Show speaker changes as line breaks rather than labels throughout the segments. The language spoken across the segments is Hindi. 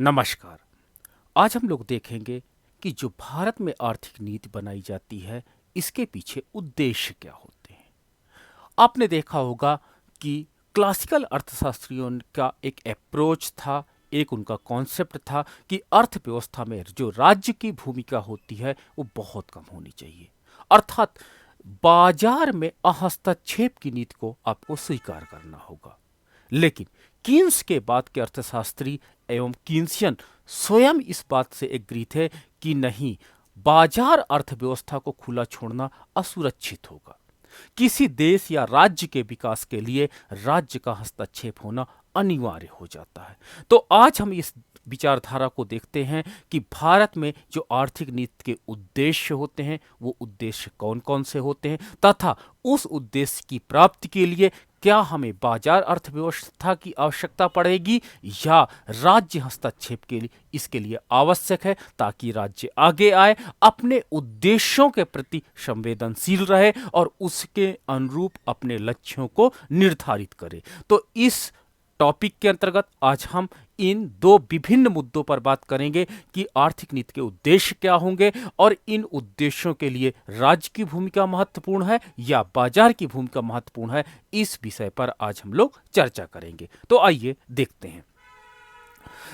नमस्कार। आज हम लोग देखेंगे कि जो भारत में आर्थिक नीति बनाई जाती है, इसके पीछे उद्देश्य क्या होते हैं। आपने देखा होगा कि क्लासिकल अर्थशास्त्रियों का एक अप्रोच था, एक उनका कॉन्सेप्ट था कि अर्थव्यवस्था में जो राज्य की भूमिका होती है वो बहुत कम होनी चाहिए। अर्थात बाजार में हस्तक्षेप की नीति को आपको स्वीकार करना होगा। लेकिन कीन्स के बाद के अर्थशास्त्री एवं कीन्सियन स्वयं इस बात से एग्री थे कि नहीं, बाजार अर्थव्यवस्था को खुला छोड़ना असुरक्षित होगा। किसी देश या राज्य के विकास के लिए राज्य का हस्तक्षेप होना अनिवार्य हो जाता है। तो आज हम इस विचारधारा को देखते हैं कि भारत में जो आर्थिक नीति के उद्देश्य होते हैं वो उद्देश्य कौन कौन से होते हैं तथा उस उद्देश्य की प्राप्ति के लिए क्या हमें बाजार अर्थव्यवस्था की आवश्यकता पड़ेगी या राज्य हस्तक्षेप के लिए इसके लिए आवश्यक है, ताकि राज्य आगे आए, अपने उद्देश्यों के प्रति संवेदनशील रहे और उसके अनुरूप अपने लक्ष्यों को निर्धारित करे। तो इस टॉपिक के अंतर्गत आज हम इन दो विभिन्न मुद्दों पर बात करेंगे कि आर्थिक नीति के उद्देश्य क्या होंगे और इन उद्देश्यों के लिए राज्य की भूमिका महत्वपूर्ण है या बाजार की भूमिका महत्वपूर्ण है। इस विषय पर आज हम लोग चर्चा करेंगे। तो आइए देखते हैं।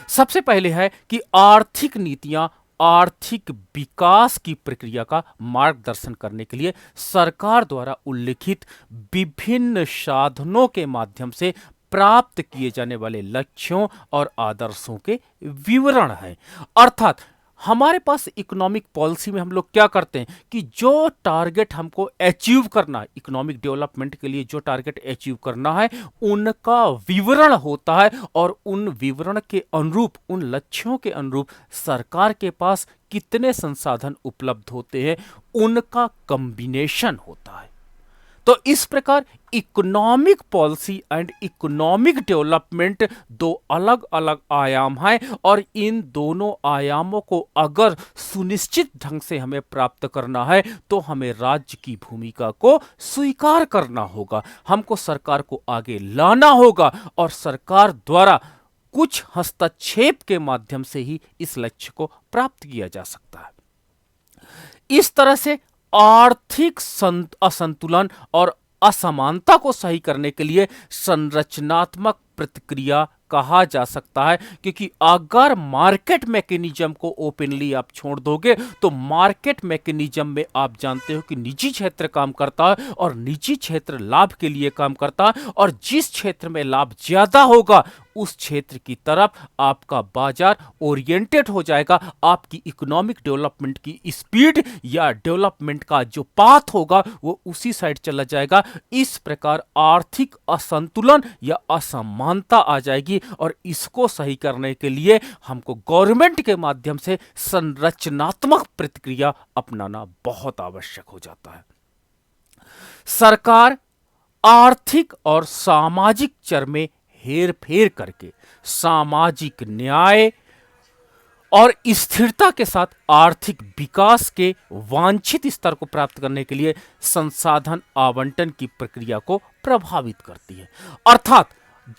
सबसे पहले है कि आर्थिक नीतियां आर्थिक विकास की प्रक्रिया का मार्गदर्शन करने के लिए सरकार द्वारा उल्लिखित विभिन्न साधनों के माध्यम से प्राप्त किए जाने वाले लक्ष्यों और आदर्शों के विवरण है। अर्थात हमारे पास इकोनॉमिक पॉलिसी में हम लोग क्या करते हैं कि जो टारगेट हमको अचीव करना है, इकोनॉमिक डेवलपमेंट के लिए जो टारगेट अचीव करना है, उनका विवरण होता है और उन विवरण के अनुरूप, उन लक्ष्यों के अनुरूप सरकार के पास कितने संसाधन उपलब्ध होते हैं, उनका कॉम्बिनेशन होता है। तो इस प्रकार economic policy and economic development दो अलग अलग आयाम हैं और इन दोनों आयामों को अगर सुनिश्चित ढंग से हमें प्राप्त करना है तो हमें राज्य की भूमिका को स्वीकार करना होगा। हमको सरकार को आगे लाना होगा और सरकार द्वारा कुछ हस्तक्षेप के माध्यम से ही इस लक्ष्य को प्राप्त किया जा सकता है। इस तरह से आर्थिक असंतुलन और असमानता को सही करने के लिए संरचनात्मक प्रतिक्रिया कहा जा सकता है, क्योंकि अगर मार्केट मैकेनिज्म को ओपनली आप छोड़ दोगे तो मार्केट मैकेनिज्म में आप जानते हो कि निजी क्षेत्र काम करता है और निजी क्षेत्र लाभ के लिए काम करता है और जिस क्षेत्र में लाभ ज्यादा होगा उस क्षेत्र की तरफ आपका बाजार ओरिएंटेड हो जाएगा। आपकी इकोनॉमिक डेवलपमेंट की स्पीड या डेवलपमेंट का जो पाथ होगा वो उसी साइड चला जाएगा। इस प्रकार आर्थिक असंतुलन या असमानता आ जाएगी और इसको सही करने के लिए हमको गवर्नमेंट के माध्यम से संरचनात्मक प्रतिक्रिया अपनाना बहुत आवश्यक हो जाता है। सरकार आर्थिक और सामाजिक चर में हेर फेर करके सामाजिक न्याय और स्थिरता के साथ आर्थिक विकास के वांछित स्तर को प्राप्त करने के लिए संसाधन आवंटन की प्रक्रिया को प्रभावित करती है। अर्थात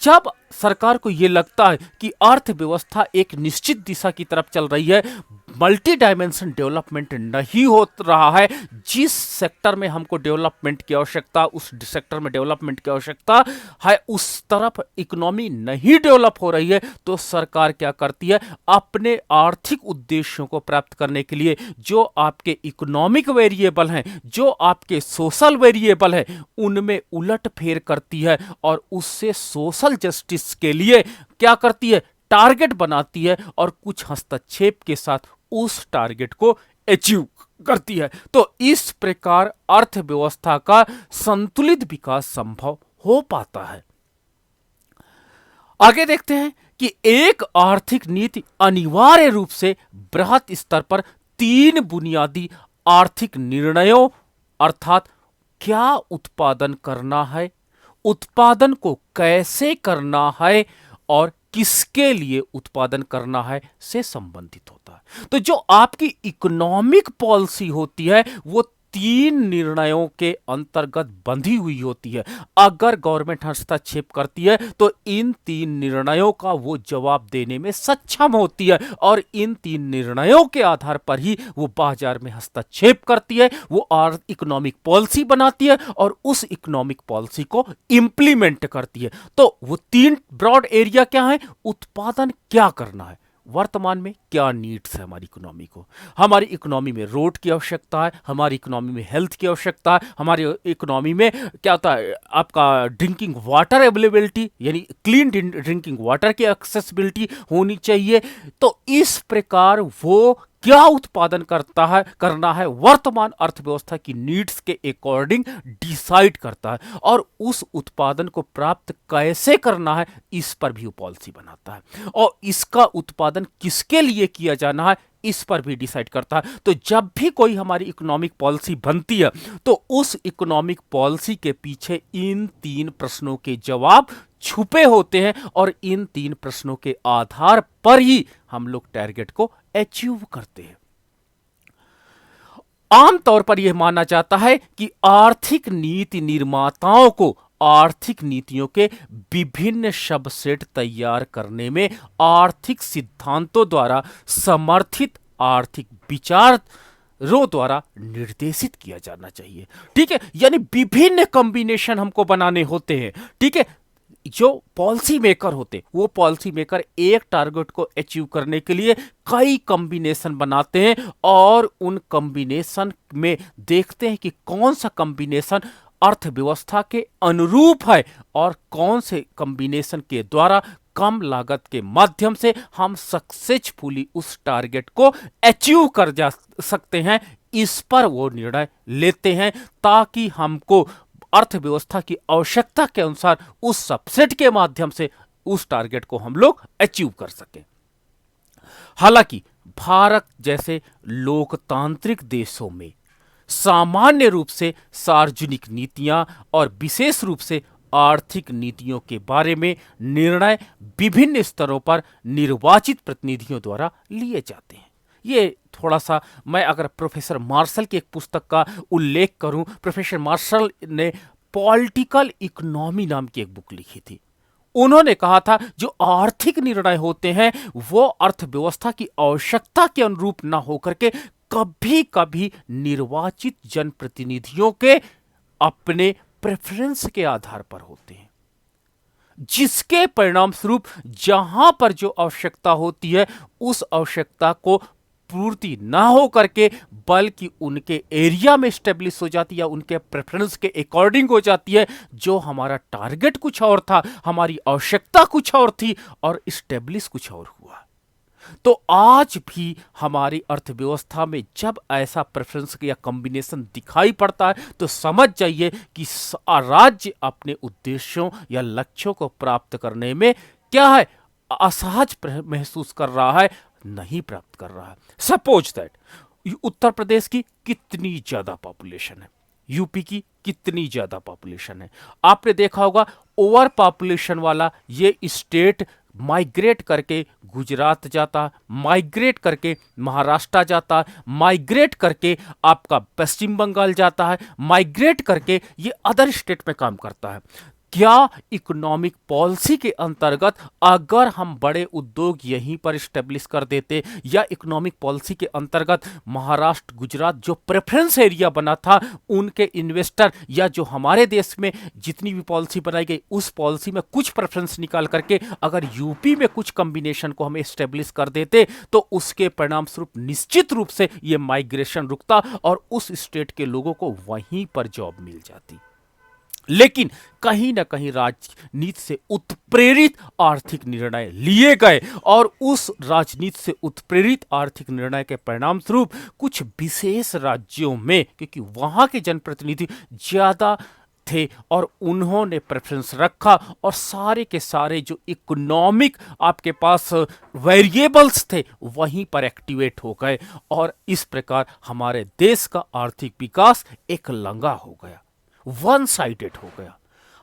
जब सरकार को यह लगता है कि अर्थव्यवस्था एक निश्चित दिशा की तरफ चल रही है, मल्टी डायमेंशन डेवलपमेंट नहीं हो रहा है, जिस सेक्टर में हमको डेवलपमेंट की आवश्यकता, उस सेक्टर में डेवलपमेंट की आवश्यकता है, उस तरफ इकोनॉमी नहीं डेवलप हो रही है, तो सरकार क्या करती है, अपने आर्थिक उद्देश्यों को प्राप्त करने के लिए जो आपके इकोनॉमिक वेरिएबल हैं, जो आपके सोशल वेरिएबल हैं, उनमें उलट फेर करती है और उससे सोशल जस्टिस के लिए क्या करती है, टारगेट बनाती है और कुछ हस्तक्षेप के साथ उस टारगेट को अचीव करती है। तो इस प्रकार अर्थव्यवस्था का संतुलित विकास संभव हो पाता है। आगे देखते हैं कि एक आर्थिक नीति अनिवार्य रूप से बृहत स्तर पर तीन बुनियादी आर्थिक निर्णयों अर्थात क्या उत्पादन करना है, उत्पादन को कैसे करना है और किसके लिए उत्पादन करना है से संबंधित होता है। तो जो आपकी इकोनॉमिक पॉलिसी होती है वो तीन निर्णयों के अंतर्गत बंधी हुई होती है। अगर गवर्नमेंट हस्तक्षेप करती है तो इन तीन निर्णयों का वो जवाब देने में सक्षम होती है और इन तीन निर्णयों के आधार पर ही वो बाजार में हस्तक्षेप करती है, वो इकोनॉमिक पॉलिसी बनाती है और उस इकोनॉमिक पॉलिसी को इंप्लीमेंट करती है। तो वो तीन ब्रॉड एरिया क्या है? उत्पादन क्या करना है, वर्तमान में क्या नीड्स है हमारी इकोनॉमी को। हमारी इकोनॉमी में रोड की आवश्यकता है, हमारी इकोनॉमी में हेल्थ की आवश्यकता है, हमारी इकोनॉमी में क्या होता है आपका ड्रिंकिंग वाटर अवेलेबिलिटी, यानी क्लीन ड्रिंकिंग वाटर की एक्सेसिबिलिटी होनी चाहिए। तो इस प्रकार वो क्या उत्पादन करना है वर्तमान अर्थव्यवस्था की नीड्स के अकॉर्डिंग डिसाइड करता है और उस उत्पादन को प्राप्त कैसे करना है इस पर भी वो पॉलिसी बनाता है और इसका उत्पादन किसके लिए किया जाना है इस पर भी डिसाइड करता है। तो जब भी कोई हमारी इकोनॉमिक पॉलिसी बनती है तो उस इकोनॉमिक पॉलिसी के पीछे इन तीन प्रश्नों के जवाब छुपे होते हैं और इन तीन प्रश्नों के आधार पर ही हम लोग टारगेट को अचीव करते हैं। आमतौर पर यह माना जाता है कि आर्थिक नीति निर्माताओं को आर्थिक नीतियों के विभिन्न सबसेट तैयार करने में आर्थिक सिद्धांतों द्वारा समर्थित आर्थिक विचारों द्वारा निर्देशित किया जाना चाहिए। ठीक है, यानी विभिन्न कॉम्बिनेशन हमको बनाने होते हैं। ठीक है, जो पॉलिसी मेकर होते वो पॉलिसी मेकर एक टारगेट को अचीव करने के लिए कई कॉम्बिनेशन बनाते हैं और उन कॉम्बिनेशन में देखते हैं कि कौन सा कॉम्बिनेशन अर्थव्यवस्था के अनुरूप है और कौन से कॉम्बिनेशन के द्वारा कम लागत के माध्यम से हम सक्सेसफुली उस टारगेट को अचीव कर जा सकते हैं। इस पर वो निर्णय लेते हैं ताकि हमको अर्थव्यवस्था की आवश्यकता के अनुसार उस सबसेट के माध्यम से उस टारगेट को हम लोग अचीव कर सकें। हालांकि भारत जैसे लोकतांत्रिक देशों में सामान्य रूप से सार्वजनिक नीतियां और विशेष रूप से आर्थिक नीतियों के बारे में निर्णय विभिन्न स्तरों पर निर्वाचित प्रतिनिधियों द्वारा लिए जाते हैं। ये थोड़ा सा मैं अगर प्रोफेसर मार्शल की एक पुस्तक का उल्लेख करूं, प्रोफेसर मार्शल ने पॉलिटिकल इकोनॉमी नाम की एक बुक लिखी थी। उन्होंने कहा था जो आर्थिक निर्णय होते हैं वो अर्थव्यवस्था की आवश्यकता के अनुरूप ना होकर के कभी कभी निर्वाचित जनप्रतिनिधियों के अपने प्रेफरेंस के आधार पर होते हैं, जिसके परिणाम स्वरूप जहां पर जो आवश्यकता होती है उस आवश्यकता को पूर्ति ना हो करके बल्कि उनके एरिया में स्टेब्लिश हो जाती है, उनके प्रेफरेंस के अकॉर्डिंग हो जाती है। जो हमारा टारगेट कुछ और था, हमारी आवश्यकता कुछ और थी और स्टेब्लिश कुछ और हुआ। तो आज भी हमारी अर्थव्यवस्था में जब ऐसा प्रेफरेंस या कॉम्बिनेशन दिखाई पड़ता है तो समझ जाइए कि राज्य अपने उद्देश्यों या लक्ष्यों को प्राप्त करने में क्या है, असहज महसूस कर रहा है, नहीं प्राप्त कर रहा है। सपोज दैट उत्तर प्रदेश की कितनी ज्यादा पॉपुलेशन है, यूपी की कितनी ज्यादा पॉपुलेशन है। आपने देखा होगा ओवर पॉपुलेशन वाला ये स्टेट माइग्रेट करके गुजरात जाता, माइग्रेट करके महाराष्ट्र जाता, माइग्रेट करके आपका पश्चिम बंगाल जाता है, माइग्रेट करके ये अदर स्टेट में काम करता है। क्या इकोनॉमिक पॉलिसी के अंतर्गत अगर हम बड़े उद्योग यहीं पर स्टेब्लिश कर देते या इकोनॉमिक पॉलिसी के अंतर्गत महाराष्ट्र गुजरात जो प्रेफरेंस एरिया बना था उनके इन्वेस्टर या जो हमारे देश में जितनी भी पॉलिसी बनाई गई उस पॉलिसी में कुछ प्रेफरेंस निकाल करके अगर यूपी में कुछ कॉम्बिनेशन को हम एस्टेब्लिश कर देते तो उसके परिणाम स्वरूप निश्चित रूप से ये माइग्रेशन रुकता और उस स्टेट के लोगों को वहीं पर जॉब मिल जाती। लेकिन कहीं ना कहीं राजनीति से उत्प्रेरित आर्थिक निर्णय लिए गए और उस राजनीति से उत्प्रेरित आर्थिक निर्णय के परिणाम स्वरूप कुछ विशेष राज्यों में, क्योंकि वहां के जनप्रतिनिधि ज्यादा थे और उन्होंने प्रेफरेंस रखा और सारे के सारे जो इकोनॉमिक आपके पास वेरिएबल्स थे वहीं पर एक्टिवेट हो गए और इस प्रकार हमारे देश का आर्थिक विकास एक लंगा हो गया, वन साइडेड हो गया।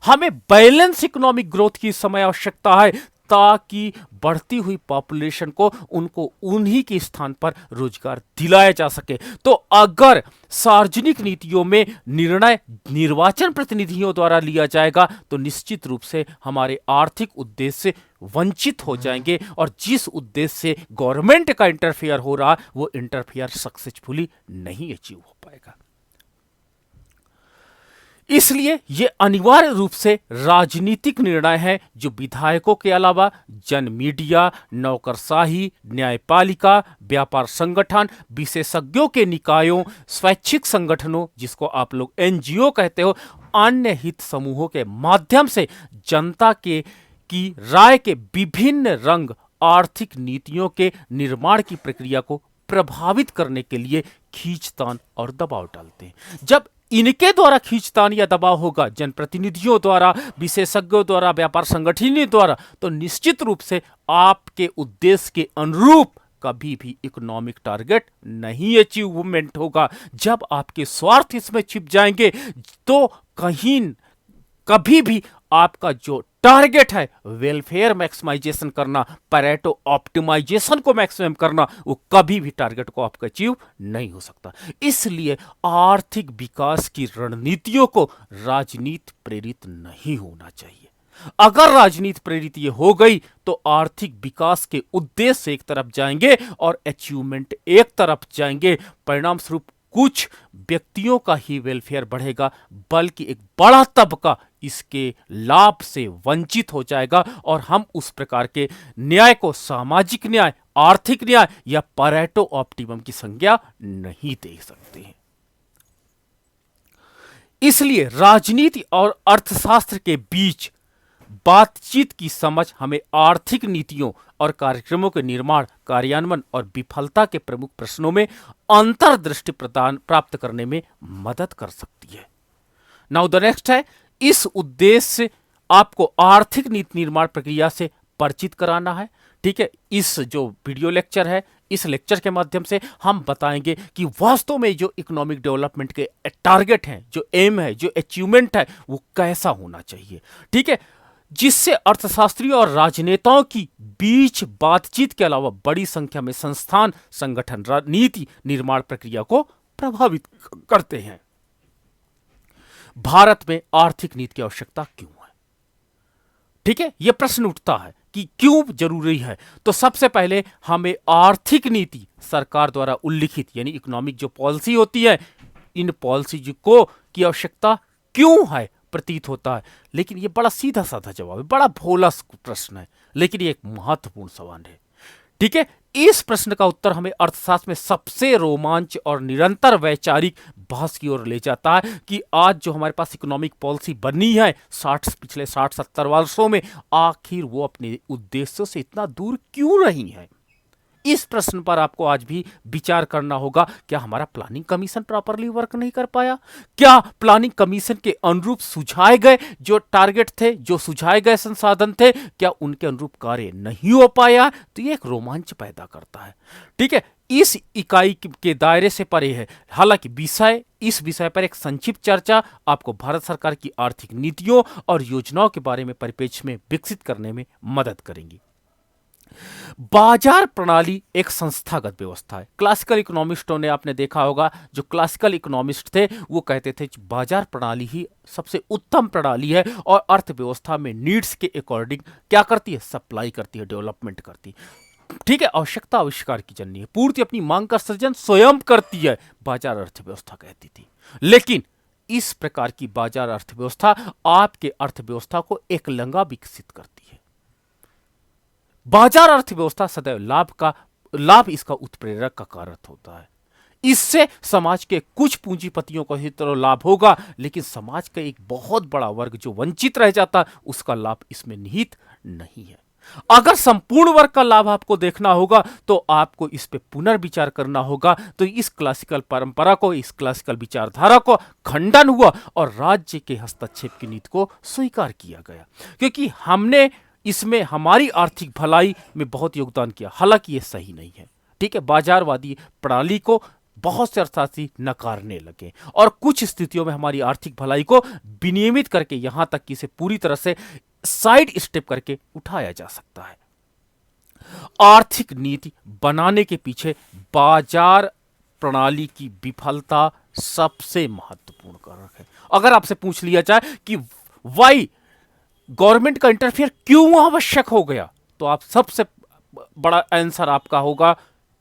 हमें बैलेंस इकोनॉमिक ग्रोथ की समय आवश्यकता है ताकि बढ़ती हुई पॉपुलेशन को उनको उन्हीं के स्थान पर रोजगार दिलाया जा सके। तो अगर सार्वजनिक नीतियों में निर्णय निर्वाचन प्रतिनिधियों द्वारा लिया जाएगा तो निश्चित रूप से हमारे आर्थिक उद्देश्य वंचित हो जाएंगे और जिस उद्देश्य से गवर्नमेंट का इंटरफेयर हो रहा वो इंटरफेयर सक्सेसफुली नहीं अचीव हो पाएगा। इसलिए ये अनिवार्य रूप से राजनीतिक निर्णय है जो विधायकों के अलावा जन मीडिया, नौकरशाही, न्यायपालिका, व्यापार संगठन, विशेषज्ञों के निकायों, स्वैच्छिक संगठनों जिसको आप लोग एनजीओ कहते हो, अन्य हित समूहों के माध्यम से जनता के की राय के विभिन्न रंग आर्थिक नीतियों के निर्माण की प्रक्रिया को प्रभावित करने के लिए खींचतान और दबाव डालते हैं। जब इनके द्वारा खींचतान या दबाव होगा, जनप्रतिनिधियों द्वारा, विशेषज्ञों द्वारा, व्यापार संगठनों द्वारा, तो निश्चित रूप से आपके उद्देश्य के अनुरूप कभी भी इकोनॉमिक टारगेट नहीं अचीवमेंट होगा। जब आपके स्वार्थ इसमें छिप जाएंगे तो कभी भी आपका जो टारगेट है वेलफेयर मैक्सिमाइजेशन करना, पैरेटो ऑप्टिमाइजेशन को मैक्सिमम करना, वो कभी भी टारगेट को आपका अचीव नहीं हो सकता। इसलिए आर्थिक विकास की रणनीतियों को राजनीति प्रेरित नहीं होना चाहिए। अगर राजनीति प्रेरित ये हो गई तो आर्थिक विकास के उद्देश्य एक तरफ जाएंगे और अचीवमेंट एक तरफ जाएंगे। परिणाम स्वरूप कुछ व्यक्तियों का ही वेलफेयर बढ़ेगा, बल्कि एक बड़ा तबका इसके लाभ से वंचित हो जाएगा और हम उस प्रकार के न्याय को सामाजिक न्याय, आर्थिक न्याय या पैरेटो ऑप्टिमम की संज्ञा नहीं दे सकते हैं। इसलिए राजनीति और अर्थशास्त्र के बीच बातचीत की समझ हमें आर्थिक नीतियों और कार्यक्रमों के निर्माण, कार्यान्वयन और विफलता के प्रमुख प्रश्नों में अंतर्दृष्टि प्राप्त करने में मदद कर सकती है। नाउ द नेक्स्ट है, इस उद्देश्य से आपको आर्थिक नीति निर्माण प्रक्रिया से परिचित कराना है। ठीक है, इस जो वीडियो लेक्चर है, इस लेक्चर के माध्यम से हम बताएंगे कि वास्तव में जो इकोनॉमिक डेवलपमेंट के टारगेट हैं, जो एम है, जो अचीवमेंट है, वो कैसा होना चाहिए। ठीक है, जिससे अर्थशास्त्रियों और राजनेताओं की बीच बातचीत के अलावा बड़ी संख्या में संस्थान, संगठन नीति निर्माण प्रक्रिया को प्रभावित करते हैं। भारत में आर्थिक नीति की आवश्यकता क्यों है? ठीक है, यह प्रश्न उठता है कि क्यों जरूरी है। तो सबसे पहले हमें आर्थिक नीति सरकार द्वारा उल्लिखित यानी इकोनॉमिक जो पॉलिसी होती है, इन पॉलिसी को की आवश्यकता क्यों है प्रतीत होता है। लेकिन यह बड़ा सीधा साधा जवाब है, बड़ा भोला प्रश्न है, लेकिन यह एक महत्वपूर्ण सवाल है। ठीक है, इस प्रश्न का उत्तर हमें अर्थशास्त्र में सबसे रोमांच और निरंतर वैचारिक बहस की ओर ले जाता है कि आज जो हमारे पास इकोनॉमिक पॉलिसी बनी है पिछले 60-70 वर्षों में, आखिर वो अपने उद्देश्यों से इतना दूर क्यों रही है। इस प्रश्न पर आपको आज भी विचार करना होगा। क्या हमारा प्लानिंग कमीशन प्रॉपरली वर्क नहीं कर पाया? क्या प्लानिंग कमीशन के अनुरूप सुझाए गए जो टारगेट थे, जो सुझाए गए संसाधन थे, क्या उनके अनुरूप कार्य नहीं हो पाया? तो ये एक रोमांच पैदा करता है। ठीक है, इस इकाई के दायरे से परे है। हालांकि इस विषय पर एक संक्षिप्त चर्चा आपको भारत सरकार की आर्थिक नीतियों और योजनाओं के बारे में परिप्रेक्ष्य में विकसित करने में मदद करेंगी। बाजार प्रणाली एक संस्थागत व्यवस्था है। क्लासिकल इकोनॉमिस्टों ने आपने देखा होगा, जो क्लासिकल इकोनॉमिस्ट थे वो कहते थे कि बाजार प्रणाली ही सबसे उत्तम प्रणाली है और अर्थव्यवस्था में नीड्स के अकॉर्डिंग क्या करती है, सप्लाई करती है, डेवलपमेंट करती है। ठीक है, आवश्यकता आविष्कार की जननी है, पूर्ति अपनी मांग का सृजन स्वयं करती है, बाजार अर्थव्यवस्था कहती थी। लेकिन इस प्रकार की बाजार अर्थव्यवस्था आपके अर्थव्यवस्था को एकलंगा विकसित करती है। बाजार अर्थव्यवस्था सदैव लाभ इसका उत्प्रेरक का कारण होता है। इससे समाज के कुछ पूंजीपतियों को ही तो लाभ होगा, लेकिन समाज का एक बहुत बड़ा वर्ग जो वंचित रह जाता है उसका लाभ इसमें निहित नहीं है। अगर संपूर्ण वर्ग का लाभ आपको देखना होगा तो आपको इस पे पुनर्विचार करना होगा। तो इस क्लासिकल परंपरा को, इस क्लासिकल विचारधारा को खंडन हुआ और राज्य के हस्तक्षेप की नीति को स्वीकार किया गया, क्योंकि हमने इसमें हमारी आर्थिक भलाई में बहुत योगदान किया। हालांकि ये सही नहीं है। ठीक है, बाजारवादी प्रणाली को बहुत से अर्थशास्त्री नकारने लगे और कुछ स्थितियों में हमारी आर्थिक भलाई को विनियमित करके यहां तक कि इसे पूरी तरह से साइड स्टेप करके उठाया जा सकता है। आर्थिक नीति बनाने के पीछे बाजार प्रणाली की विफलता सबसे महत्वपूर्ण कारक है। अगर आपसे पूछ लिया जाए कि वाई गवर्नमेंट का इंटरफेयर क्यों आवश्यक हो गया, तो आप सबसे बड़ा आंसर आपका होगा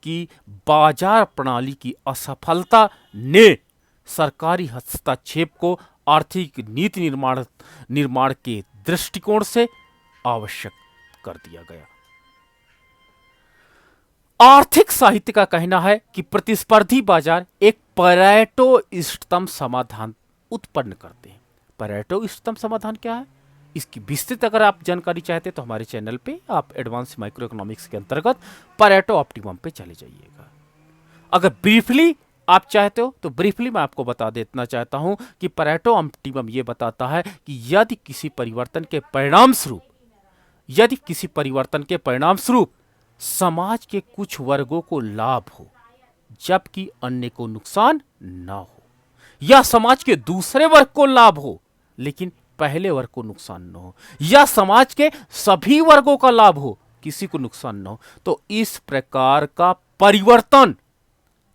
कि बाजार प्रणाली की असफलता ने सरकारी हस्तक्षेप को आर्थिक नीति निर्माण के दृष्टिकोण से आवश्यक कर दिया गया। आर्थिक साहित्य का कहना है कि प्रतिस्पर्धी बाजार एक परेटो इष्टतम समाधान उत्पन्न करते हैं। परेटो इष्टतम समाधान क्या है, इसकी विस्तृत अगर आप जानकारी चाहते हैं तो हमारे चैनल पे आप एडवांस माइक्रो इकोनॉमिक्स के अंतर्गत परेटो ऑप्टिमम पे चले जाइएगा। अगर ब्रीफली आप चाहते हो तो ब्रीफली मैं आपको बता देना चाहता हूं कि परेटो ऑप्टिमम ये बताता है कि यदि किसी परिवर्तन के परिणाम स्वरूप समाज के कुछ वर्गों को लाभ हो जबकि अन्य को नुकसान ना हो, या समाज के दूसरे वर्ग को लाभ हो लेकिन पहले वर्ग को नुकसान न हो, या समाज के सभी वर्गों का लाभ हो किसी को नुकसान न हो, तो इस प्रकार का परिवर्तन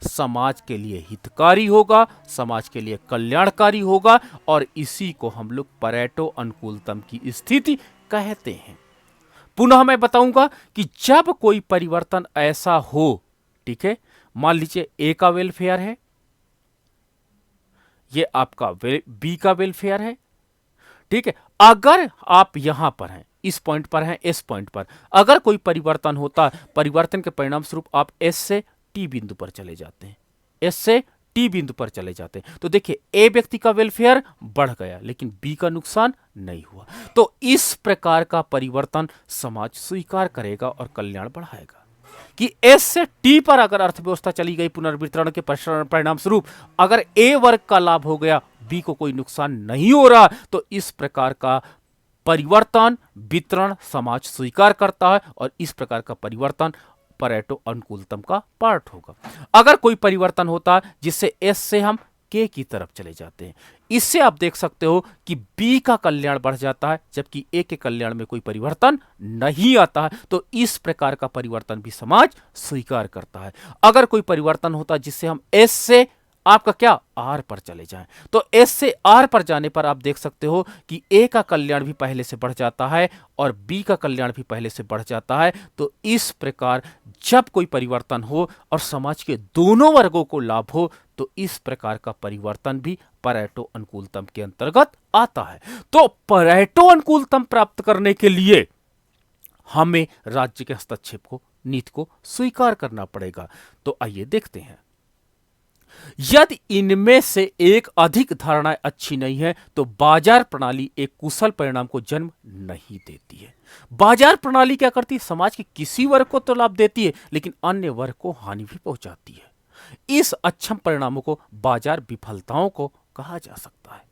समाज के लिए हितकारी होगा, समाज के लिए कल्याणकारी होगा, और इसी को हम लोग परेटो अनुकूलतम की स्थिति कहते हैं। पुनः मैं बताऊंगा कि जब कोई परिवर्तन ऐसा हो, ठीक है, मान लीजिए ए का वेलफेयर है, ये आपका बी का वेलफेयर है, ठीक है, अगर आप यहां पर हैं, इस पॉइंट पर हैं, एस पॉइंट पर अगर कोई परिवर्तन होता, परिवर्तन के परिणाम स्वरूप आप एस से टी बिंदु पर चले जाते हैं, एस से टी बिंदु पर चले जाते हैं, तो देखिए ए व्यक्ति का वेलफेयर बढ़ गया लेकिन बी का नुकसान नहीं हुआ। तो इस प्रकार का परिवर्तन समाज स्वीकार करेगा और कल्याण बढ़ाएगा कि एस से टी पर अगर अर्थव्यवस्था चली गई पुनर्वितरण के परिणाम स्वरूप अगर ए वर्ग का लाभ हो गया, बी को कोई नुकसान नहीं हो रहा, तो इस प्रकार का परिवर्तन वितरण समाज स्वीकार करता है और इस प्रकार का परिवर्तन परेटो अनुकूलतम का पार्ट होगा। अगर कोई परिवर्तन होता है जिससे एस से हम के की तरफ चले जाते हैं, इससे आप देख सकते हो कि बी का कल्याण बढ़ जाता है जबकि ए के कल्याण में कोई परिवर्तन नहीं आता है, तो इस प्रकार का परिवर्तन भी समाज स्वीकार करता है। अगर कोई परिवर्तन होता है जिससे हम एस से आपका क्या आर पर चले जाएं, तो एस से आर पर जाने पर आप देख सकते हो कि ए का कल्याण भी पहले से बढ़ जाता है और बी का कल्याण भी पहले से बढ़ जाता है। तो इस प्रकार जब कोई परिवर्तन हो और समाज के दोनों वर्गों को लाभ हो, तो इस प्रकार का परिवर्तन भी परेटो अनुकूलतम के अंतर्गत आता है। तो परेटो अनुकूलतम प्राप्त करने के लिए हमें राज्य के हस्तक्षेप को, नीति को स्वीकार करना पड़ेगा। तो आइए देखते हैं, यदि इनमें से एक अधिक धारणाएं अच्छी नहीं है तो बाजार प्रणाली एक कुशल परिणाम को जन्म नहीं देती है। बाजार प्रणाली क्या करती है, समाज के किसी वर्ग को तो लाभ देती है लेकिन अन्य वर्ग को हानि भी पहुंचाती है। इस अक्षम परिणामों को बाजार विफलताओं को कहा जा सकता है।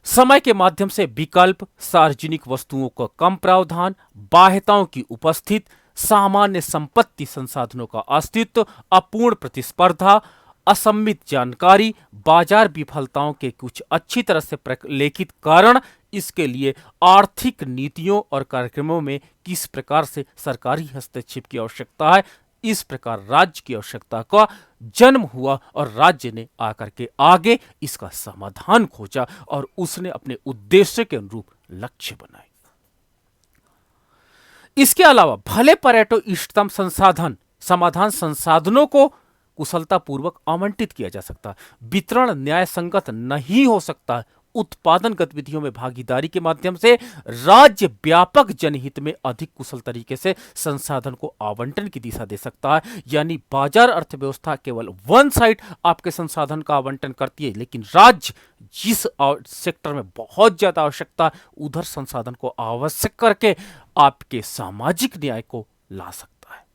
समय के माध्यम से विकल्प, सार्वजनिक वस्तुओं का कम प्रावधान, बाह्यताओं की उपस्थिति, सामान्य संपत्ति संसाधनों का अस्तित्व, अपूर्ण प्रतिस्पर्धा, असम्मित जानकारी, बाजार विफलताओं के कुछ अच्छी तरह से प्रलेखित कारण, इसके लिए आर्थिक नीतियों और कार्यक्रमों में किस प्रकार से सरकारी हस्तक्षेप की आवश्यकता है, इस प्रकार राज्य की आवश्यकता का जन्म हुआ और राज्य ने आकर के आगे इसका समाधान खोजा और उसने अपने उद्देश्य के अनुरूप लक्ष्य बनाए। इसके अलावा भले परेटो इष्टतम समाधान संसाधनों को कुशलतापूर्वक आवंटित किया जा सकता है, वितरण न्याय संगत नहीं हो सकता, उत्पादन गतिविधियों में भागीदारी के माध्यम से राज्य व्यापक जनहित में अधिक कुशल तरीके से संसाधन को आवंटन की दिशा दे सकता है। यानी बाजार अर्थव्यवस्था केवल वन साइड आपके संसाधन का आवंटन करती है, लेकिन राज्य जिस सेक्टर में बहुत ज्यादा आवश्यकता उधर संसाधन को आवश्यक करके आपके सामाजिक न्याय को ला सकता है।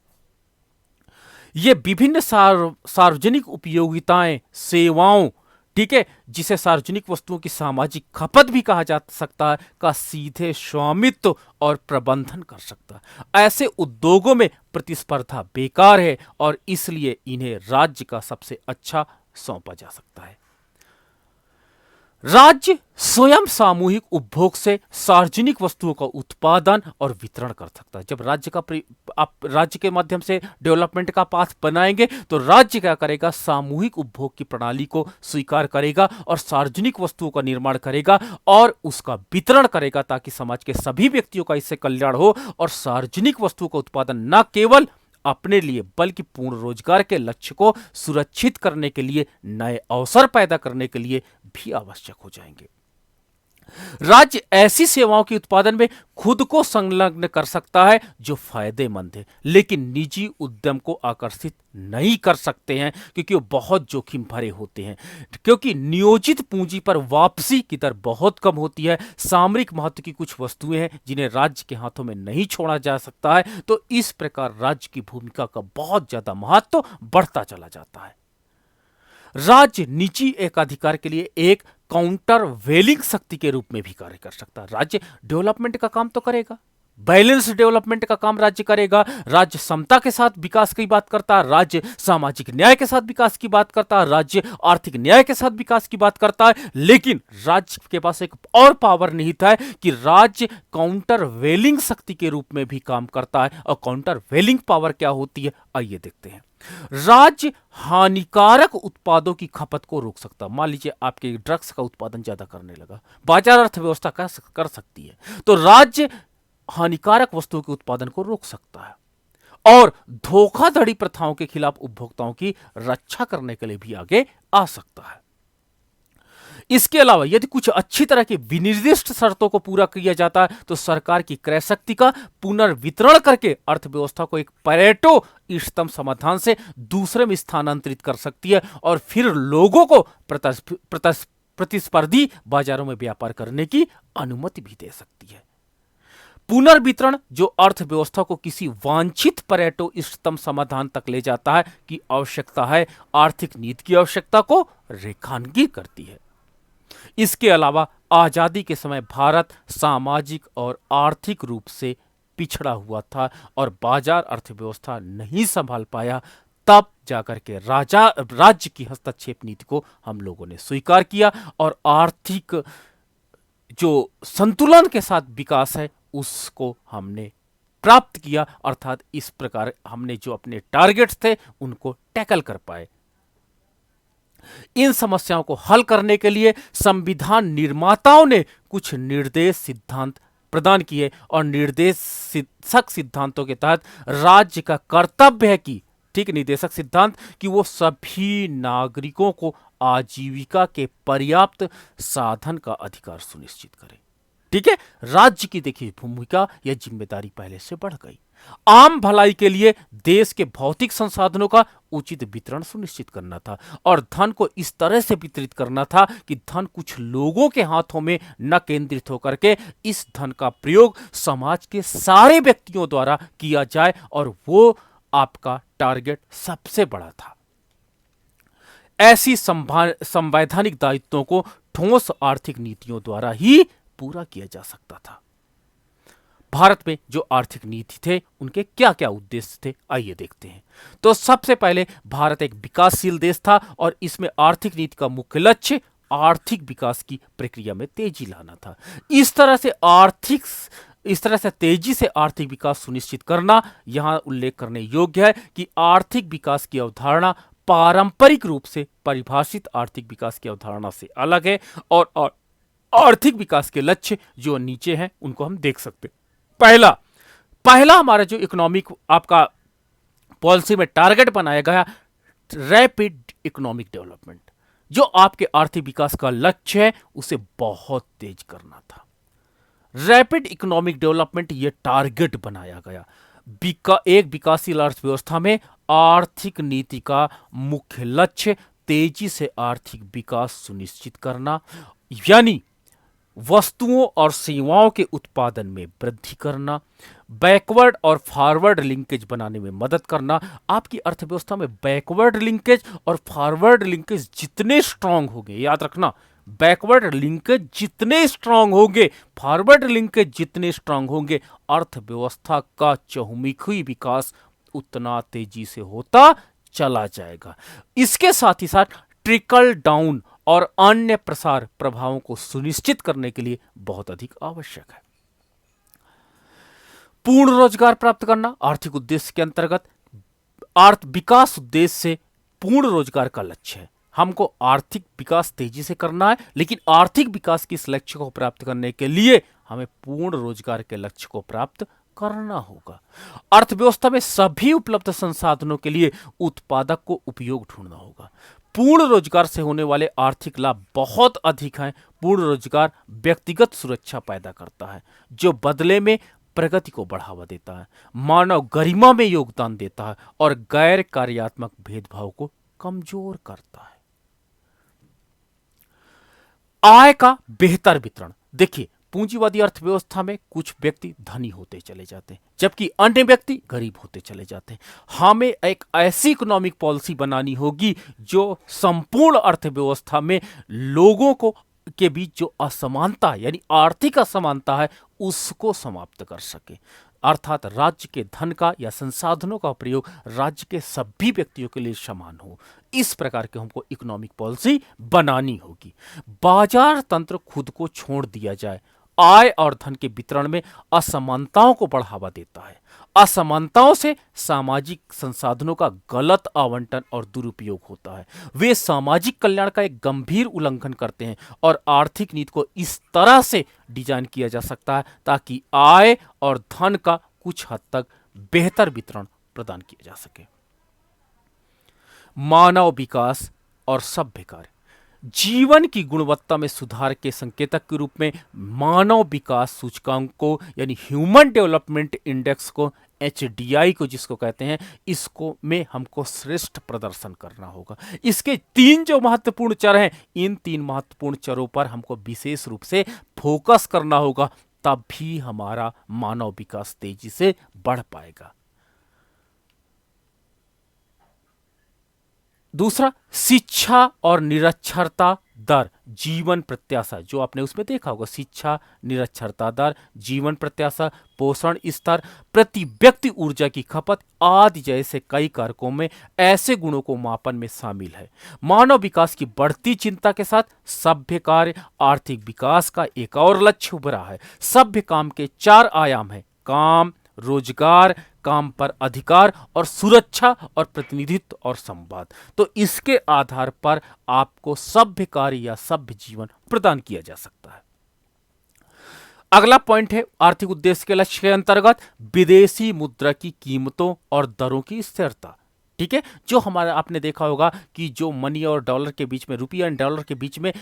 ये विभिन्न सार्वजनिक उपयोगिताएं, सेवाओं, ठीक है, जिसे सार्वजनिक वस्तुओं की सामाजिक खपत भी कहा जा सकता है, का सीधे स्वामित्व और प्रबंधन कर सकता है। ऐसे उद्योगों में प्रतिस्पर्धा बेकार है और इसलिए इन्हें राज्य का सबसे अच्छा सौंपा जा सकता है। राज्य स्वयं सामूहिक उपभोग से सार्वजनिक वस्तुओं का उत्पादन और वितरण कर सकता है। जब आप राज्य के माध्यम से डेवलपमेंट का पाथ बनाएंगे तो राज्य क्या करेगा, सामूहिक उपभोग की प्रणाली को स्वीकार करेगा और सार्वजनिक वस्तुओं का निर्माण करेगा और उसका वितरण करेगा ताकि समाज के सभी व्यक्तियों का इससे कल्याण हो और सार्वजनिक वस्तुओं का उत्पादन न केवल अपने लिए बल्कि पूर्ण रोजगार के लक्ष्य को सुरक्षित करने के लिए, नए अवसर पैदा करने के लिए भी आवश्यक हो जाएंगे। राज्य ऐसी सेवाओं के उत्पादन में खुद को संलग्न कर सकता है जो फायदेमंद है, लेकिन निजी उद्यम को आकर्षित नहीं कर सकते हैं क्योंकि वो बहुत जोखिम भरे होते हैं, क्योंकि नियोजित पूंजी पर वापसी की दर बहुत कम होती है। सामरिक महत्व की कुछ वस्तुएं हैं जिन्हें राज्य के हाथों में नहीं छोड़ा जा सकता है, तो इस प्रकार राज्य की भूमिका का बहुत ज्यादा महत्व बढ़ता चला जाता है। राज्य निजी एकाधिकार के लिए एक काउंटर वेलिंग शक्ति के रूप में भी कार्य कर सकता है। राज्य डेवलपमेंट का काम तो करेगा, बैलेंस डेवलपमेंट का काम राज्य करेगा, राज्य समता के साथ विकास की बात करता है, राज्य सामाजिक न्याय के साथ विकास की बात करता है, राज्य आर्थिक न्याय के साथ विकास की बात करता है, लेकिन राज्य के पास एक और पावर निहित है कि राज्य काउंटर वेलिंग शक्ति के रूप में भी काम करता है। और काउंटर वेलिंग पावर क्या होती है, आइए देखते हैं। राज्य हानिकारक उत्पादों की खपत को रोक सकता है। मान लीजिए आपके ड्रग्स का उत्पादन ज्यादा करने लगा, बाजार अर्थव्यवस्था कर सकती है, तो राज्य हानिकारक वस्तुओं के उत्पादन को रोक सकता है और धोखाधड़ी प्रथाओं के खिलाफ उपभोक्ताओं की रक्षा करने के लिए भी आगे आ सकता है। इसके अलावा यदि कुछ अच्छी तरह की विनिर्दिष्ट शर्तों को पूरा किया जाता है तो सरकार की क्रय शक्ति का पुनर्वितरण करके अर्थव्यवस्था को एक परेटो इष्टतम समाधान से दूसरे में स्थानांतरित कर सकती है और फिर लोगों को प्रतिस्पर्धी बाजारों में व्यापार करने की अनुमति भी दे सकती है। पुनर्वितरण जो अर्थव्यवस्था को किसी वांछित परेटो इष्टतम समाधान तक ले जाता है की आवश्यकता है, आर्थिक नीति की आवश्यकता को रेखांकित करती है। इसके अलावा आजादी के समय भारत सामाजिक और आर्थिक रूप से पिछड़ा हुआ था और बाजार अर्थव्यवस्था नहीं संभाल पाया, तब जाकर के राज्य की हस्तक्षेप नीति को हम लोगों ने स्वीकार किया और आर्थिक जो संतुलन के साथ विकास है उसको हमने प्राप्त किया, अर्थात इस प्रकार हमने जो अपने टारगेट्स थे उनको टैकल कर पाए। इन समस्याओं को हल करने के लिए संविधान निर्माताओं ने कुछ निर्देश सिद्धांत प्रदान किए और निर्देशक सिद्धांतों के तहत राज्य का कर्तव्य है कि निर्देशक सिद्धांत कि वो सभी नागरिकों को आजीविका के पर्याप्त साधन का अधिकार सुनिश्चित करे। ठीक है, राज्य की देखिए भूमिका या जिम्मेदारी पहले से बढ़ गई। आम भलाई के लिए देश के भौतिक संसाधनों का उचित वितरण सुनिश्चित करना था और धन को इस तरह से वितरित करना था कि धन कुछ लोगों के हाथों में न केंद्रित होकर के इस धन का प्रयोग समाज के सारे व्यक्तियों द्वारा किया जाए और वो आपका टारगेट सबसे बड़ा था। ऐसी संवैधानिक दायित्वों को ठोस आर्थिक नीतियों द्वारा ही पूरा किया जा सकता था। भारत में जो आर्थिक नीति थे उनके क्या क्या उद्देश्य थे, आइए देखते हैं। तो सबसे पहले भारत एक विकासशील देश था और इसमें आर्थिक नीति का मुख्य लक्ष्य आर्थिक विकास की प्रक्रिया में तेजी लाना था। इस तरह से तेजी से आर्थिक विकास सुनिश्चित करना, यहां उल्लेख करने योग्य है कि आर्थिक विकास की अवधारणा पारंपरिक रूप से परिभाषित आर्थिक विकास की अवधारणा से अलग है और आर्थिक विकास के लक्ष्य जो नीचे हैं उनको हम देख सकते हैं। पहला हमारा जो इकोनॉमिक आपका पॉलिसी में टारगेट बनाया गया, रैपिड इकोनॉमिक डेवलपमेंट, जो आपके आर्थिक विकास का लक्ष्य है उसे बहुत तेज करना था। रैपिड इकोनॉमिक डेवलपमेंट ये टारगेट बनाया गया। एक विकासशील अर्थव्यवस्था में आर्थिक नीति का मुख्य लक्ष्य तेजी से आर्थिक विकास सुनिश्चित करना, यानी वस्तुओं और सेवाओं के उत्पादन में वृद्धि करना, बैकवर्ड और फॉरवर्ड लिंकेज बनाने में मदद करना। आपकी अर्थव्यवस्था में बैकवर्ड लिंकेज और फॉरवर्ड लिंकेज जितने स्ट्रांग होंगे, याद रखना, बैकवर्ड लिंकेज जितने स्ट्रांग होंगे, फॉरवर्ड लिंकेज जितने स्ट्रांग होंगे, अर्थव्यवस्था का चहुमुखी विकास उतना तेजी से होता चला जाएगा। इसके साथ ही साथ ट्रिकल डाउन और अन्य प्रसार प्रभावों को सुनिश्चित करने के लिए बहुत अधिक आवश्यक है। पूर्ण रोजगार प्राप्त करना आर्थिक उद्देश्य के अंतर्गत अर्थ विकास उद्देश्य से पूर्ण रोजगार का लक्ष्य है। हमको आर्थिक विकास तेजी से करना है, लेकिन आर्थिक विकास के इस लक्ष्य को प्राप्त करने के लिए हमें पूर्ण रोजगार के लक्ष्य को प्राप्त करना होगा। अर्थव्यवस्था में सभी उपलब्ध संसाधनों के लिए उत्पादक को उपयोग ढूंढना होगा। पूर्ण रोजगार से होने वाले आर्थिक लाभ बहुत अधिक हैं। पूर्ण रोजगार व्यक्तिगत सुरक्षा पैदा करता है, जो बदले में प्रगति को बढ़ावा देता है, मानव गरिमा में योगदान देता है और गैर कार्यात्मक भेदभाव को कमजोर करता है। आय का बेहतर वितरण। देखिए, पूंजीवादी अर्थव्यवस्था में कुछ व्यक्ति धनी होते चले जाते हैं, जबकि अन्य व्यक्ति गरीब होते चले जाते हैं। हमें एक ऐसी इकोनॉमिक पॉलिसी बनानी होगी जो संपूर्ण अर्थव्यवस्था में लोगों को के बीच जो असमानता यानी आर्थिक असमानता है उसको समाप्त कर सके, अर्थात राज्य के धन का या संसाधनों का प्रयोग राज्य के सभी व्यक्तियों के लिए समान हो। इस प्रकार की हमको इकोनॉमिक पॉलिसी बनानी होगी। बाजार तंत्र खुद को छोड़ दिया जाए। आय और धन के वितरण में असमानताओं को बढ़ावा देता है। असमानताओं से सामाजिक संसाधनों का गलत आवंटन और दुरुपयोग होता है। वे सामाजिक कल्याण का एक गंभीर उल्लंघन करते हैं और आर्थिक नीति को इस तरह से डिजाइन किया जा सकता है ताकि आय और धन का कुछ हद तक बेहतर वितरण प्रदान किया जा सके। मानव विकास और सभ्य कार्य। जीवन की गुणवत्ता में सुधार के संकेतक के रूप में मानव विकास सूचकांक को यानी ह्यूमन डेवलपमेंट इंडेक्स को HDI को जिसको कहते हैं, इसको में हमको श्रेष्ठ प्रदर्शन करना होगा। इसके 3 जो महत्वपूर्ण चर हैं, इन 3 महत्वपूर्ण चरों पर हमको विशेष रूप से फोकस करना होगा, तब भी हमारा मानव विकास तेजी से बढ़ पाएगा। दूसरा, शिक्षा और निरक्षरता दर, जीवन प्रत्याशा, जो आपने उसमें देखा होगा, शिक्षा, निरक्षरता दर, जीवन प्रत्याशा, पोषण स्तर, प्रति व्यक्ति ऊर्जा की खपत आदि जैसे कई कारकों में ऐसे गुणों को मापन में शामिल है। मानव विकास की बढ़ती चिंता के साथ सभ्य कार्य आर्थिक विकास का एक और लक्ष्य उभरा है। सभ्य काम के 4 आयाम हैं: काम, रोजगार, काम पर अधिकार और सुरक्षा और प्रतिनिधित्व और संवाद। तो इसके आधार पर आपको सभ्य कार्य या सभ्य जीवन प्रदान किया जा सकता है। अगला पॉइंट है आर्थिक उद्देश्य के लक्ष्य के अंतर्गत विदेशी मुद्रा की कीमतों और दरों की स्थिरता। ठीक है, जो हमारा आपने देखा होगा कि जो मनी और डॉलर के बीच में, रुपया एंड डॉलर के बीच में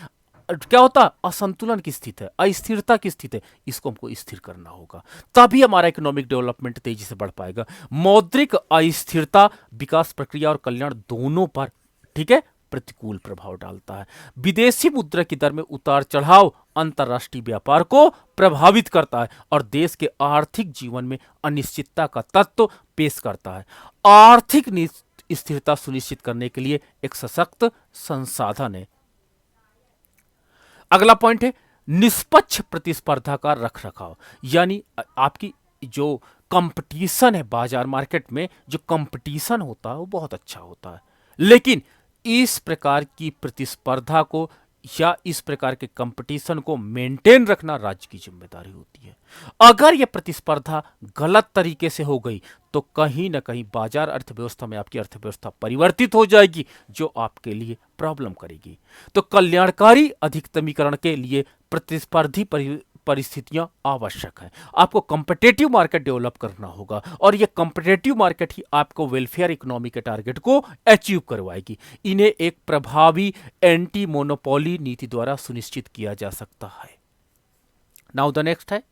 क्या होता, असंतुलन की स्थिति है, अस्थिरता की स्थिति है, इसको हमको स्थिर करना होगा, तभी हमारा इकोनॉमिक डेवलपमेंट तेजी से बढ़ पाएगा। मौद्रिक अस्थिरता विकास प्रक्रिया और कल्याण दोनों पर, ठीक है, प्रतिकूल प्रभाव डालता है। विदेशी मुद्रा की दर में उतार चढ़ाव अंतर्राष्ट्रीय व्यापार को प्रभावित करता है और देश के आर्थिक जीवन में अनिश्चितता का तत्व पेश करता है। आर्थिक स्थिरता सुनिश्चित करने के लिए एक सशक्त संसाधन है। अगला पॉइंट है निष्पक्ष प्रतिस्पर्धा का रखरखाव, यानी आपकी जो कंपटीशन है बाजार मार्केट में, जो कंपटीशन होता है वो बहुत अच्छा होता है, लेकिन इस प्रकार की प्रतिस्पर्धा को या इस प्रकार के कंपटीशन को मेंटेन रखना राज्य की जिम्मेदारी होती है। अगर यह प्रतिस्पर्धा गलत तरीके से हो गई तो कहीं ना कहीं बाजार अर्थव्यवस्था में आपकी अर्थव्यवस्था परिवर्तित हो जाएगी, जो आपके लिए प्रॉब्लम करेगी। तो कल्याणकारी अधिकतमीकरण के लिए प्रतिस्पर्धी परिस्थितियां आवश्यक हैं। आपको कॉम्पिटिटिव मार्केट डेवलप करना होगा और यह कॉम्पिटिटिव मार्केट ही आपको वेलफेयर इकोनॉमी के टारगेट को अचीव करवाएगी। इन्हें एक प्रभावी एंटी मोनोपोली नीति द्वारा सुनिश्चित किया जा सकता है। नाउ द नेक्स्ट है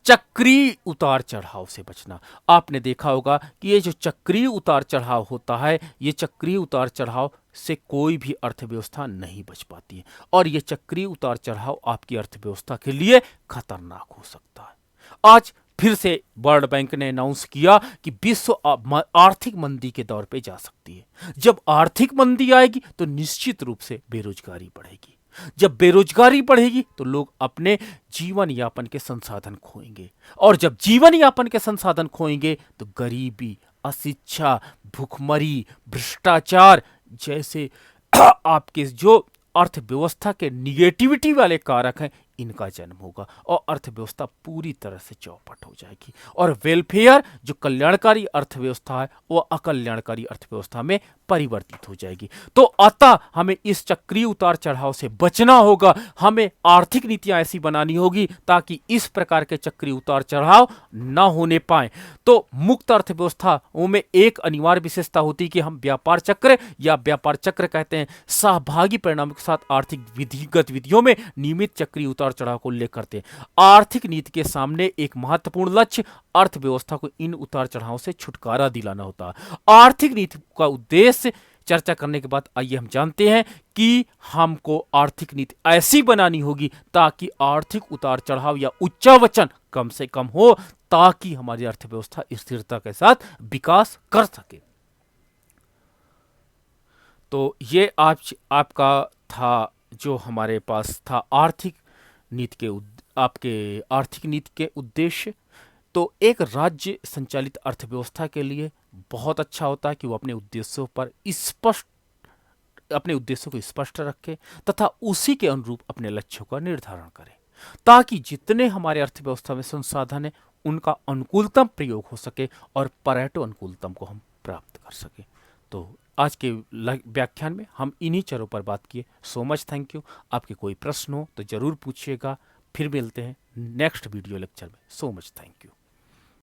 चक्रीय उतार चढ़ाव से बचना। आपने देखा होगा कि ये जो चक्रीय उतार चढ़ाव होता है, ये चक्रीय उतार चढ़ाव से कोई भी अर्थव्यवस्था नहीं बच पाती है और ये चक्रीय उतार चढ़ाव आपकी अर्थव्यवस्था के लिए खतरनाक हो सकता है। आज फिर से वर्ल्ड बैंक ने अनाउंस किया कि विश्व आर्थिक मंदी के दौर पे जा सकती है। जब आर्थिक मंदी आएगी तो निश्चित रूप से बेरोजगारी बढ़ेगी। जब बेरोजगारी बढ़ेगी तो लोग अपने जीवन यापन के संसाधन खोएंगे और जब जीवन यापन के संसाधन खोएंगे तो गरीबी, अशिक्षा, भूखमरी, भ्रष्टाचार जैसे आपके जो अर्थव्यवस्था के निगेटिविटी वाले कारक हैं, इनका जन्म होगा और अर्थव्यवस्था पूरी तरह से चौपट हो जाएगी और वेलफेयर जो कल्याणकारी अर्थव्यवस्था है वो अकल्याणकारी अर्थव्यवस्था में परिवर्तित हो जाएगी। तो अतः हमें इस चक्रीय उतार चढ़ाव से बचना होगा। हमें आर्थिक नीतियां ऐसी बनानी होगी ताकि इस प्रकार के चक्रीय उतार चढ़ाव ना होने पाए। तो मुक्त अर्थव्यवस्थाओं में एक अनिवार्य विशेषता होती है कि हम व्यापार चक्र या व्यापार चक्र कहते हैं सहभागी परिणामों के साथ आर्थिक गतिविधियों में नियमित चक्रीय उतार चढ़ाव को उल्लेख करते हैं। आर्थिक नीति के सामने एक महत्वपूर्ण लक्ष्य अर्थव्यवस्था को इन उतार चढ़ाव से छुटकारा दिलाना होता है। आर्थिक नीति का उद्देश्य चर्चा करने के बाद आइए हम जानते हैं कि हमको आर्थिक नीति ऐसी बनानी होगी ताकि आर्थिक उतार चढ़ाव या उच्चावचन कम से कम हो, ताकि हमारी अर्थव्यवस्था स्थिरता के साथ विकास कर सके। तो ये आज आपका था जो हमारे पास था आर्थिक नीति के आपके आर्थिक नीति के उद्देश्य। तो एक राज्य संचालित अर्थव्यवस्था के लिए बहुत अच्छा होता है कि वो अपने उद्देश्यों को स्पष्ट रखे तथा उसी के अनुरूप अपने लक्ष्यों का निर्धारण करे, ताकि जितने हमारे अर्थव्यवस्था में संसाधन है उनका अनुकूलतम प्रयोग हो सके और परेटो अनुकूलतम को हम प्राप्त कर सके। तो आज के व्याख्यान में हम इन्हीं चरों पर बात किए। So much thank you. आपके कोई प्रश्न हो तो जरूर पूछिएगा। फिर मिलते हैं नेक्स्ट वीडियो लेक्चर में। So much thank you.